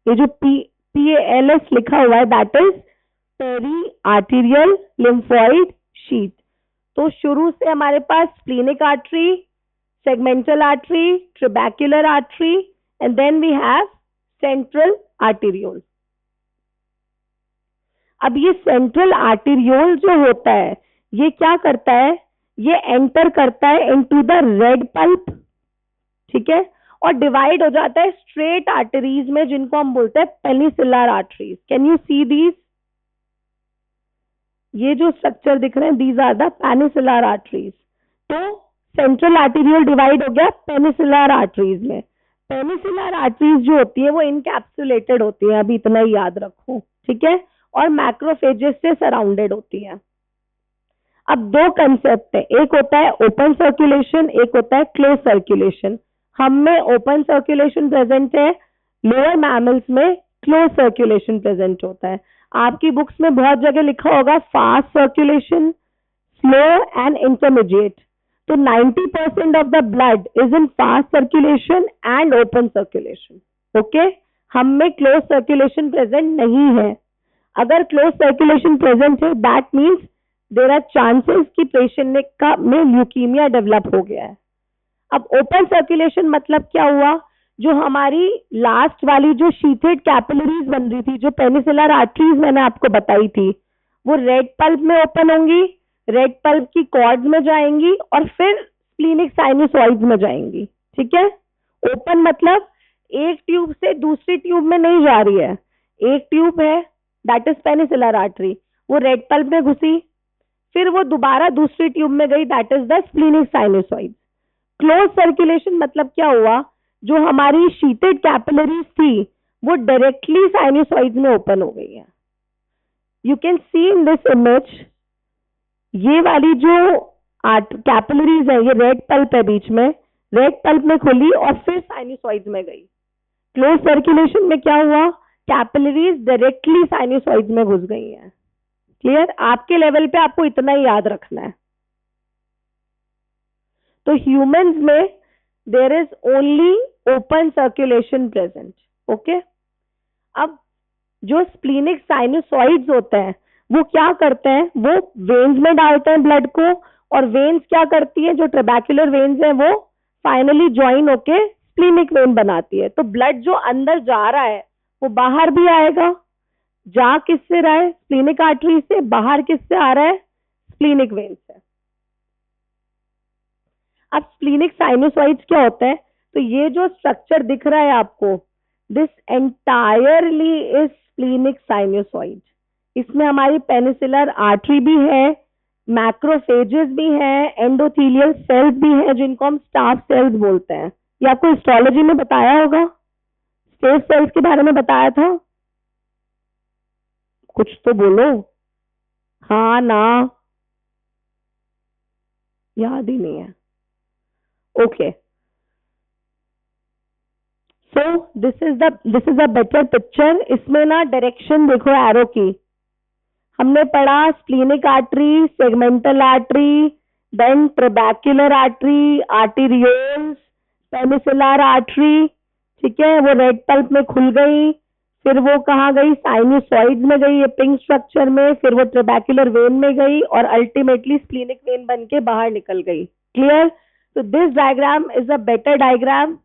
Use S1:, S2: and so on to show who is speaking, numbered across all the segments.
S1: ये जो PALS लिखा हुआ है that is peri arterial lymphoid sheath. तो शुरू से हमारे पास splenic artery, segmental artery, trabecular artery and then we have central arteriole. अब ये सेंट्रल आर्टीरियोल जो होता है ये क्या करता है, ये एंटर करता है इनटू द रेड पल्प, ठीक है, और डिवाइड हो जाता है स्ट्रेट आर्टरीज में जिनको हम बोलते हैं penicillar arteries. Can you see these? ये जो स्ट्रक्चर दिख रहे हैं these are the penicillar arteries. तो सेंट्रल आर्टीरियल डिवाइड हो गया पेनिसिलर आर्टरीज में। पेनिसिलर आर्टरीज जो होती है वो इनकैप्सुलेटेड होती है, अभी इतना ही याद रखो, ठीक है, और मैक्रोफेजेस से सराउंडेड होती है। अब दो कंसेप्ट है, एक होता है ओपन सर्कुलेशन, एक होता है क्लोज सर्कुलेशन। हम में ओपन सर्कुलेशन प्रेजेंट है, लोअर मैमल्स में क्लोज सर्कुलेशन प्रेजेंट होता है। आपकी बुक्स में बहुत जगह लिखा होगा fast circulation, slow and intermediate. तो 90% of the blood is in fast circulation and open circulation, okay. हम में क्लोज सर्कुलेशन प्रेजेंट नहीं है। अगर क्लोज सर्कुलेशन प्रेजेंट है that means there are chances कि पेशेंट का में ल्यूकीमिया डेवलप हो गया है। अब ओपन सर्कुलेशन मतलब क्या हुआ, जो हमारी लास्ट वाली जो शीथेड कैपिलरीज बन रही थी, जो पेनिसिलर आर्टरीज मैंने आपको बताई थी, वो रेड पल्प में ओपन होंगी, रेड पल्प की कॉर्ड्स में जाएंगी और फिर स्प्लीनिक साइनोसॉइड्स में जाएंगी, ठीक है। ओपन मतलब एक ट्यूब से दूसरी ट्यूब में नहीं जा रही है, एक ट्यूब है दैट इज पेनिसिलर आर्टरी, वो रेड पल्प में घुसी, फिर वो दोबारा दूसरी ट्यूब में गई that is the splenic sinusoid. Close circulation मतलब क्या हुआ, जो हमारी शीटेड कैपिलरीज थी वो डायरेक्टली साइनोसॉइड्स में ओपन हो गई है। You can see in this image, ये वाली जो कैपिलरीज है ये रेड पल्प है, बीच में रेड पल्प में खुली और फिर साइनोसॉइड्स में गई। क्लोज सर्कुलेशन में क्या हुआ, कैपिलरीज डायरेक्टली साइनोसॉइड्स में घुस गई हैं। क्लियर? आपके लेवल पे आपको इतना ही याद रखना है। तो ह्यूमंस में there is only open circulation present, okay. अब जो स्प्लीनिक साइनोसॉइड्स होते हैं वो क्या करते हैं, वो वेन्स में डालते हैं ब्लड को, और वेन्स क्या करती है, जो ट्रेबेक्युलर वेन्स हैं वो फाइनली ज्वाइन होके स्प्लीनिक वेन बनाती है। तो ब्लड जो अंदर जा रहा है वो बाहर भी आएगा। जा किससे रहा है, स्प्लीनिक आर्टरी से, बाहर किससे आ रहा है, स्प्लीनिक वेन से। अब स्प्लीनिक साइनोसॉइड्स क्या होता है, तो ये जो स्ट्रक्चर दिख रहा है आपको, this entirely is splenic sinusoid. इसमें हमारी पेनिसिलर आर्टरी भी है, मैक्रोफेजेस भी हैं, एंडोथेलियल सेल्स भी हैं जिनको हम स्टाफ सेल्स बोलते हैं। ये आपको हिस्टोलॉजी में बताया होगा, स्टेज सेल्स के बारे में बताया था, कुछ तो बोलो, हाँ ना, याद ही नहीं है, okay. So this is a better picture. इसमें ना डायरेक्शन देखो एरो की, हमने पढ़ा splenic artery, segmental artery, then trabecular artery, arterioles, penicillar artery, ठीक है, वो रेड पल्प में खुल गई, फिर वो कहाँ गई, साइनोसॉइड्स में गई, ये पिंक स्ट्रक्चर में, फिर वो ट्रेबेक्युलर वेन में गई और अल्टीमेटली स्प्लीनिक वेन बन के बाहर निकल गई। क्लियर? तो this diagram is a better diagram.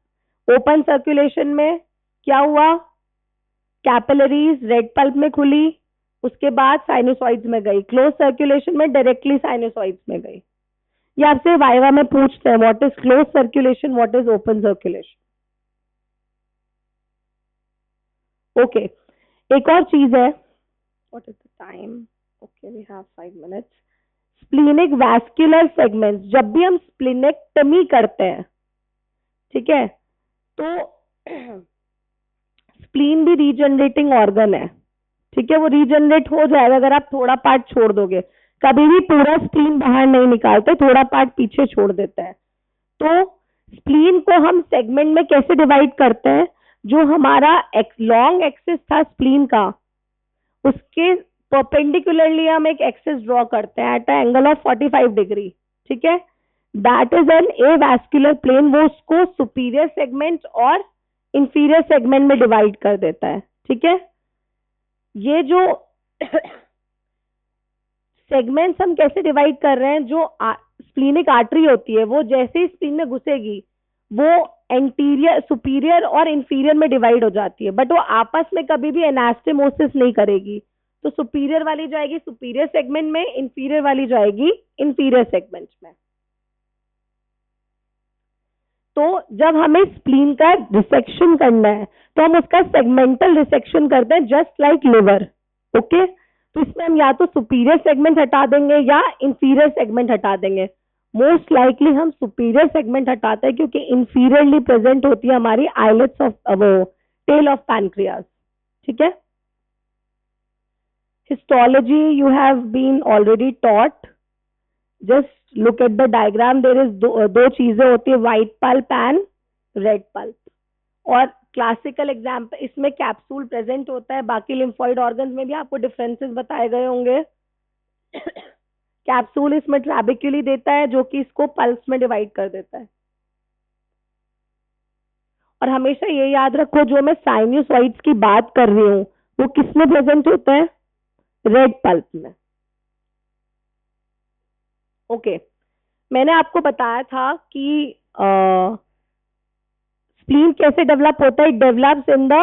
S1: Open circulation में क्या हुआ, कैपिलरीज रेड पल्प में खुली, उसके बाद साइनोसॉइड्स में गई। क्लोज सर्कुलेशन में डायरेक्टली साइनोसॉइड्स में गई। ये आपसे वाइवा में पूछते हैं, what is close circulation, what is open circulation. Okay, एक और चीज है, what is the time, okay we have 5 minutes. Splenic vascular segments, जब भी हम स्प्लीनेक्टमी करते हैं, ठीक है, तो स्प्लीन भी रीजनरेटिंग ऑर्गन है, ठीक है, वो रीजनरेट हो जाएगा अगर आप थोड़ा पार्ट छोड़ दोगे। कभी भी पूरा स्प्लीन बाहर नहीं निकालते, थोड़ा पार्ट पीछे छोड़ देते हैं। तो स्प्लीन को हम सेगमेंट में कैसे डिवाइड करते हैं, जो हमारा लॉन्ग एक्सिस था स्प्लीन का, उसके परपेंडिकुलरली हम एक एक्सिस ड्रॉ करते हैं एट एंगल ऑफ 45 डिग्री, ठीक है, that is an avascular plane. वो उसको सुपीरियर सेगमेंट और इंफीरियर सेगमेंट में डिवाइड कर देता है। ठीक है, ये जो सेगमेंट्स हम कैसे डिवाइड कर रहे हैं, जो स्प्लीनिक आर्टरी होती है वो जैसे ही स्प्लीन में घुसेगी वो एंटीरियर, सुपीरियर और इंफीरियर में डिवाइड हो जाती है, बट वो आपस में कभी भी एनास्टेमोसिस नहीं करेगी। तो सुपीरियर वाली जाएगी सुपीरियर सेगमेंट में, इंफीरियर वाली जाएगी इंफीरियर सेगमेंट में। तो जब हमें स्प्लीन का रिसेक्शन करना है तो हम उसका सेगमेंटल रिसेक्शन करते हैं, जस्ट लाइक लिवर। ओके, तो इसमें हम या तो सुपीरियर सेगमेंट हटा देंगे या इंफीरियर सेगमेंट हटा देंगे। मोस्ट लाइकली हम सुपीरियर सेगमेंट हटाते हैं क्योंकि इंफीरियरली प्रेजेंट होती है हमारी आइलेट्स ऑफ वो टेल ऑफ पैनक्रियाज। ठीक है, histology you have been already taught, just look at the diagram. There is दो चीजें होती है, white pulp and red pulp. और क्लासिकल एग्जाम्पल इसमें कैप्सूल प्रेजेंट होता है, बाकी लिम्फोइड ऑर्गन्स में भी आपको डिफरेंसेस बताए गए होंगे। कैप्सूल इसमें ट्रैबेक्यूली देता है जो कि इसको पल्प्स में डिवाइड कर देता है। और हमेशा ये याद रखो, जो मैं साइन्यूसॉइड्स की बात कर रही हूँ वो किसमें प्रेजेंट होता है, रेड पल्प में। ओके, मैंने आपको बताया था कि स्प्लीन कैसे डेवलप होता है। It develops in the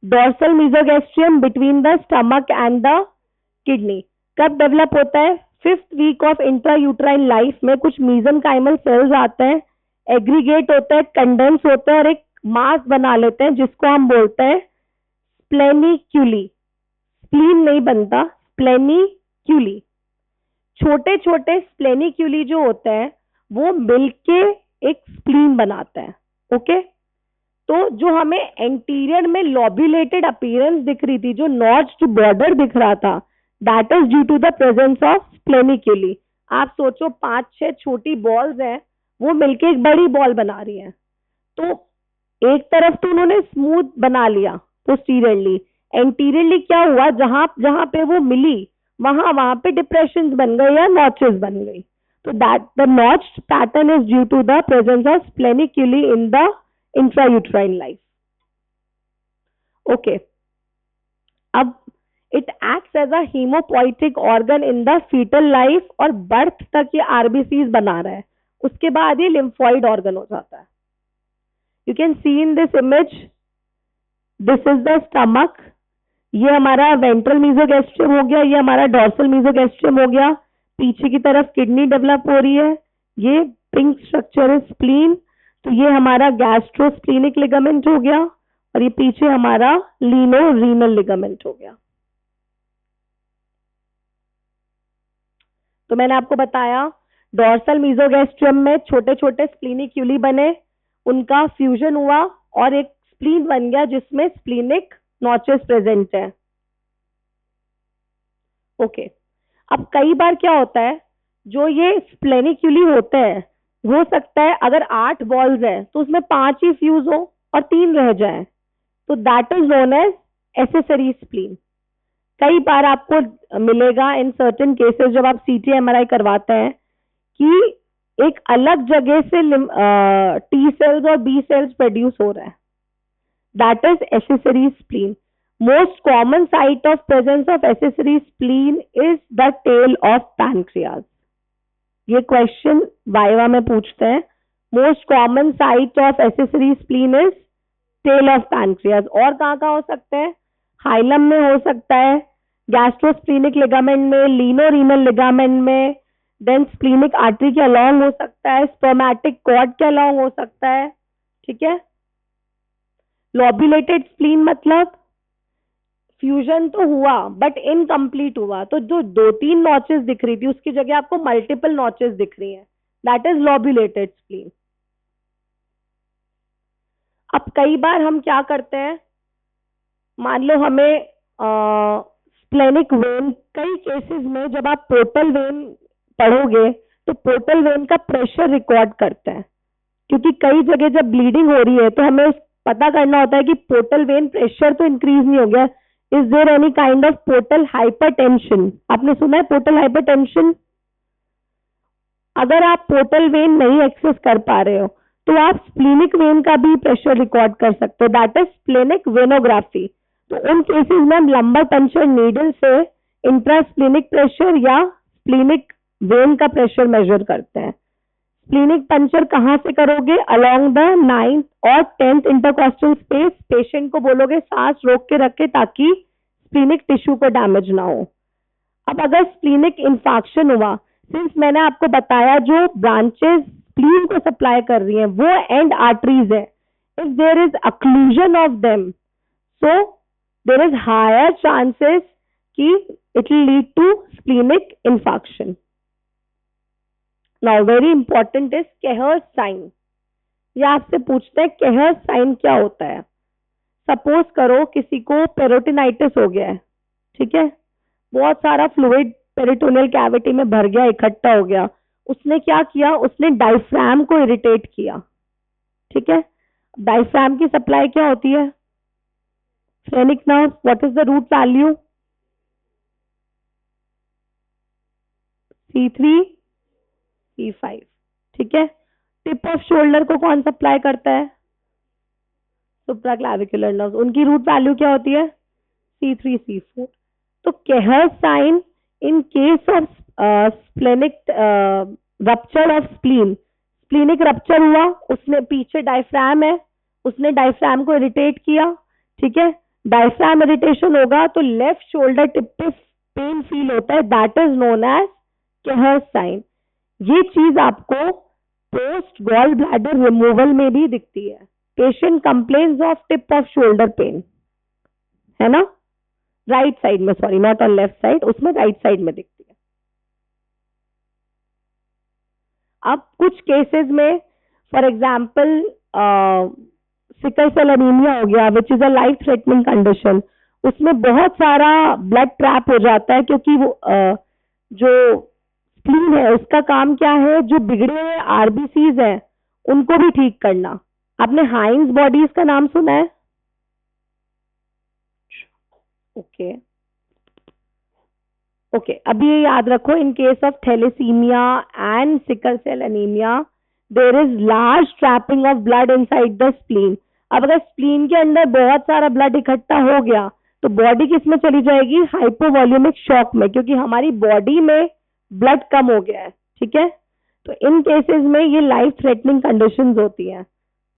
S1: dorsal mesogastrium between the stomach and the kidney. कब डेवलप होता है, 5th week of intrauterine life में कुछ मीजनकाइमल सेल्स आते हैं, एग्रीगेट होते हैं, कंडेंस होते हैं और एक मास बना लेते हैं जिसको हम बोलते हैं स्प्लेनिक्यूली। स्प्लीन नहीं बनता, स्प्लेनिक्यूली। छोटे छोटे स्प्लेनिक्यूली जो होते हैं वो मिलके एक स्प्लीन बनाते हैं। ओके, तो जो हमें एंटीरियर में लॉब्यूलेटेड अपीयरेंस दिख रही थी, जो नॉच्ड बॉर्डर दिख रहा था, that is due to the presence of spleniculi. आप सोचो 5-6 छोटी बॉल्स हैं, वो मिलके एक बड़ी बॉल बना रही हैं। तो एक तरफ तो उन्होंने स्मूथ बना लिया पोस्टीरियरली, एंटीरियरली क्या हुआ, जहां जहां पे वो मिली वहां पे डिप्रेशन बन गए या नॉचेस बन गई। तो that the notched pattern is due to the presence of spleniculi in the intrauterine life. Okay, अब it acts as a haemopoietic organ in the fetal life और बर्थ तक ये आरबीसीज बना रहा है, उसके बाद ये लिम्फॉइड ऑर्गन हो जाता है। You can see in this image, this is the stomach, ये हमारा वेंट्रल मीजोगैस्ट्रियम हो गया, ये हमारा डॉर्सल मीजोगैस्ट्रियम हो गया, पीछे की तरफ किडनी डेवलप हो रही है, ये पिंक स्ट्रक्चर है स्प्लीन, तो ये हमारा गैस्ट्रोस्प्लीनिक लिगामेंट हो गया और ये पीछे हमारा लीनो रीनल लिगामेंट हो गया। तो मैंने आपको बताया डॉर्सल मीजोगैस्ट्रियम में छोटे छोटे स्प्लीनिक्यूली बने, उनका फ्यूजन हुआ और एक स्प्लीन बन गया जिसमें स्प्लीनिक नॉचेस प्रेजेंट है। ओके, अब कई बार क्या होता है, जो ये स्प्लेनिक्यूली होते हैं, हो सकता है अगर 8 बॉल्स है तो उसमें 5 ही फ्यूज हो और 3 रह जाए, तो that is known as accessory spleen. कई बार आपको मिलेगा इन सर्टेन केसेस जब आप सीटी एमआरआई करवाते हैं कि एक अलग जगह से टी सेल्स और बी सेल्स प्रोड्यूस हो रहा है, that is accessory spleen. Most common site of presence of accessory spleen is the tail of pancreas. ये क्वेश्चन वाइवा में पूछते हैं, most common site of accessory spleen is tail of pancreas. और कहाँ कहाँ हो सकते हैं, हाइलम में हो सकता है, गैस्ट्रोस्प्लीनिक लिगामेंट में, लीनो रीनल लिगामेंट में, देन स्प्लीनिक आर्टरी के अलॉन्ग हो सकता है, स्पर्मेटिक कॉर्ड के अलॉन्ग हो सकता है। ठीक है, लॉब्यूलेटेड स्प्लीन मतलब फ्यूजन तो हुआ बट इनकम्प्लीट हुआ, तो जो 2-3 नॉचेस दिख रही थी उसकी जगह आपको मल्टीपल नॉचेस दिख रही हैं, दैट इज लॉब्यूलेटेड स्प्लीन। अब कई बार हम क्या करते हैं, मान लो हमें स्प्लेनिक वेन, कई केसेस में जब आप पोर्टल वेन पढ़ोगे तो पोर्टल वेन का प्रेशर रिकॉर्ड करते हैं, क्योंकि कई जगह जब ब्लीडिंग हो रही है तो हमें पता करना होता है कि पोर्टल वेन प्रेशर तो इंक्रीज नहीं हो गया, is there any kind of portal hypertension. आपने सुना है पोर्टल हाइपरटेंशन? अगर आप पोर्टल वेन नहीं एक्सेस कर पा रहे हो तो आप स्प्लीनिक वेन का भी प्रेशर रिकॉर्ड कर सकते हो, दैट इज स्प्लेनिक वेनोग्राफी। तो उन केसेस में हम लंबर पंचर नीडल से इंट्रास्प्लिनिक प्रेशर या स्प्लिनिक वेन का प्रेशर मेजर करते हैं। स्प्लिनिक पंचर कहाँ से करोगे? अलोंग द 9th और 10th इंटरकॉस्टल स्पेस। पेशेंट को बोलोगे सांस रोक के रखे ताकि स्प्लिनिक टिश्यू को डैमेज ना हो। अब अगर स्प्लिनिक इंफाक्शन हुआ, सिंस मैंने आपको बताया जो ब्रांचेस स्प्लीन को सप्लाई कर रही हैं वो एंड आर्टरीज है, if there is occlusion of them so there is higher chances कि it will lead to splenic infarction. Now very important is Kehr's sign. ये आपसे पूछते हैं केहर्स साइन क्या होता है। सपोज करो किसी को पेरोटिनाइटिस हो गया है, ठीक है, बहुत सारा फ्लूइड पेरिटोनियल कैविटी में भर गया, इकट्ठा हो गया। उसने क्या किया? उसने डायफ्राम को इरिटेट किया, ठीक है। डायफ्राम की सप्लाई क्या होती है? Phrenic nerve. What is the root value? C3 C5, ठीक है। टिप ऑफ शोल्डर को कौन सप्लाई करता है? Supraclavicular nerve. उनकी रूट वैल्यू क्या होती है? C3 C4। तो Kehr's sign in case of splenic rupture of spleen, splenic rupture हुआ, उसने पीछे डायफ्राम है, उसने डायफ्राम को इरिटेट किया, ठीक है। डायफ्राम इरिटेशन होगा तो लेफ्ट शोल्डर टिप पे पेन फील होता है, that is known as Kehr's sign. ये चीज आपको पोस्ट गॉल ब्लैडर रिमूवल में भी दिखती है। Patient complains of tip of shoulder pain, है ना, राइट साइड में, sorry not on left side, उसमें राइट साइड में दिखती है। अब कुछ केसेस में for example sickle cell anaemia हो गया which is a life threatening condition, उसमें बहुत सारा ब्लड ट्रैप हो जाता है क्योंकि वो जो स्प्लीन है उसका काम क्या है? जो बिगड़े हुए आरबीसीज हैं उनको भी ठीक करना। आपने हाइंस बॉडीज का नाम सुना है? ओके ओके, अभी ये याद रखो, in case of thalassaemia and sickle cell anaemia there is large trapping of blood inside the spleen. अब अगर स्प्लीन के अंदर बहुत सारा ब्लड इकट्ठा हो गया तो बॉडी किस में चली जाएगी? हाइपोवॉल्यूमिक शॉक में, क्योंकि हमारी बॉडी में ब्लड कम हो गया है, ठीक है। तो इन केसेस में ये लाइफ थ्रेटनिंग कंडीशंस होती हैं।